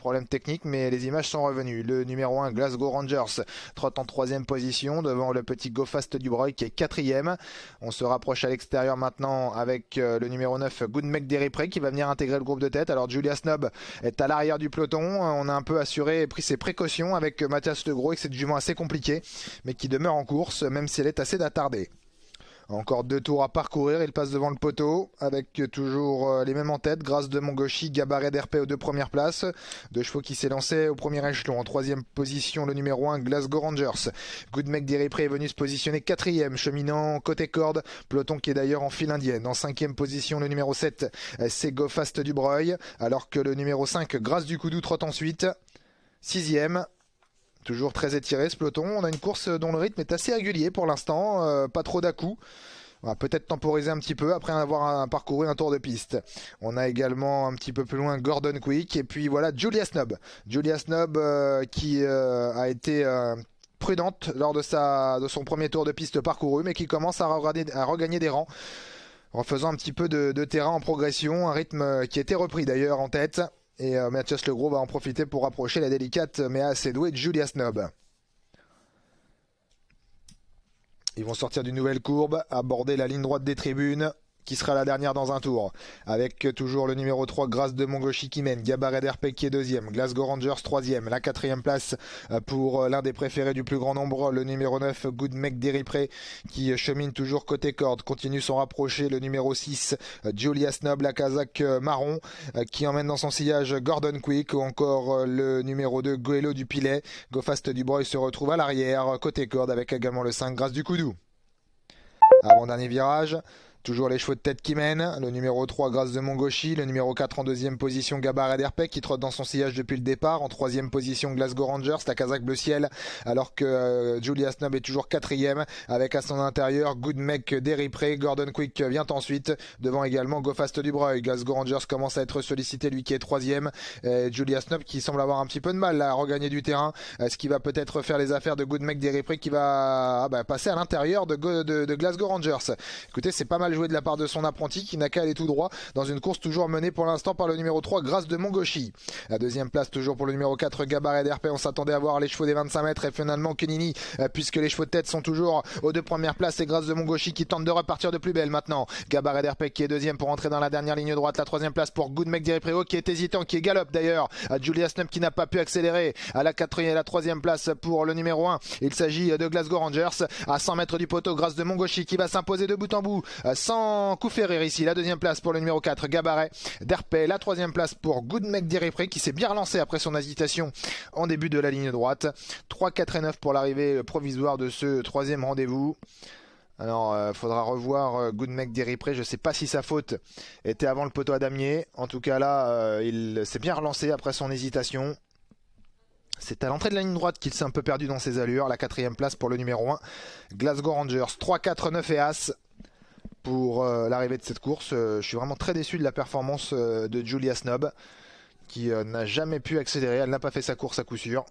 problème technique, mais les images sont revenues. Le numéro 1, Glasgow Rangers, trotte en 3e position devant le petit Go Fast du Breuil qui est 4e. On se rapproche à l'extérieur maintenant avec le numéro 9, Good Mec Deripré qui va venir intégrer le groupe de tête. Alors Julia Snob est à l'arrière du peloton. On a un peu assuré et pris ses précautions avec Mathias Legros et que c'est du jument assez compliqué, mais qui demeure en course, même si elle est assez attardée. Encore 2 tours à parcourir, il passe devant le poteau avec toujours les mêmes en tête. Grâce de Mongoshi, Gabaret d'RP aux 2 premières places. 2 chevaux qui s'est lancé au premier échelon. En 3e position, le numéro 1, Glasgow Rangers. Good Mec Deripré est venu se positionner 4e, cheminant côté corde. Peloton qui est d'ailleurs en file indienne. En 5e position, le numéro 7, c'est Go Fast du Breuil. Alors que le numéro 5, Grâce du Coudou, trotte ensuite. 6e. Toujours très étiré ce peloton. On a une course dont le rythme est assez régulier pour l'instant, pas trop d'à-coups. On va peut-être temporiser un petit peu après avoir parcouru un tour de piste. On a également un petit peu plus loin Gordon Quick et puis voilà Julia Snob. Julia Snob qui a été prudente lors de son premier tour de piste parcouru, mais qui commence à regagner des rangs en faisant un petit peu de terrain en progression. Un rythme qui était repris d'ailleurs en tête. Et Mathias Legros va en profiter pour rapprocher la délicate mais assez douée Julia Snob. Ils vont sortir d'une nouvelle courbe, aborder la ligne droite des tribunes, qui sera la dernière dans un tour. Avec toujours le numéro 3, Grâce de Mongoshi qui mène, Gabaret d'RP qui est 2e, Glasgow Rangers 3e, la 4e place pour l'un des préférés du plus grand nombre, le numéro 9, Good Mec Deripré qui chemine toujours côté corde, continue son rapprocher, le numéro 6, Julia Snob, la casaque marron, qui emmène dans son sillage Gordon Quick, ou encore le numéro 2, Goelo du Pilet. Go Fast du Breuil se retrouve à l'arrière, côté corde, avec également le 5, Grâce du Coudou. Avant-dernier virage. Toujours les chevaux de tête qui mènent, le numéro 3 Grâce de Mongoshi, le numéro 4 en 2e position Gabaret d'Herpec qui trotte dans son sillage depuis le départ, en 3e position Glasgow Rangers, la casaque bleu ciel, alors que Julia Snob est toujours 4e, avec à son intérieur Good Mec Deripré. Gordon Quick vient ensuite, devant également Go Fast du Breuil. Glasgow Rangers commence à être sollicité, lui qui est 3e, Julia Snob qui semble avoir un petit peu de mal à regagner du terrain, ce qui va peut-être faire les affaires de Good Mec Deripré qui va passer à l'intérieur de Glasgow Rangers. Écoutez, c'est pas mal joué de la part de son apprenti qui n'a qu'à aller tout droit dans une course toujours menée pour l'instant par le numéro 3 Grâce de Mongoshi. La 2e place toujours pour le numéro 4 Gabaret d'RP. On s'attendait à voir les chevaux des 25 mètres et finalement Kenini, puisque les chevaux de tête sont toujours aux 2 premières places, et Grâce de Mongoshi qui tente de repartir de plus belle maintenant. Gabaret d'RP qui est 2e pour entrer dans la dernière ligne droite. La 3e place pour Good Mec Deripré qui est hésitant, qui est galope d'ailleurs. Julia Snob qui n'a pas pu accélérer à la 3e place pour le numéro 1. Il s'agit de Glasgow Rangers à 100 mètres du poteau. Grâce de Mongoshi qui va s'imposer de bout en bout sans coup ferré ici. La 2e place pour le numéro 4 Gabaret d'Herpé. La 3e place pour Good Mec Deripré qui s'est bien relancé après son hésitation en début de la ligne droite. 3, 4 et 9 pour l'arrivée provisoire de ce 3e rendez-vous. Alors faudra revoir Good Mec Deripré. Je sais pas si sa faute était avant le poteau à damier. En tout cas là il s'est bien relancé après son hésitation. C'est à l'entrée de la ligne droite qu'il s'est un peu perdu dans ses allures. La 4e place pour le numéro 1 Glasgow Rangers. 3, 4, 9 et As pour l'arrivée de cette course. Je suis vraiment très déçu de la performance de Julia Snob qui n'a jamais pu accélérer. Elle n'a pas fait sa course à coup sûr.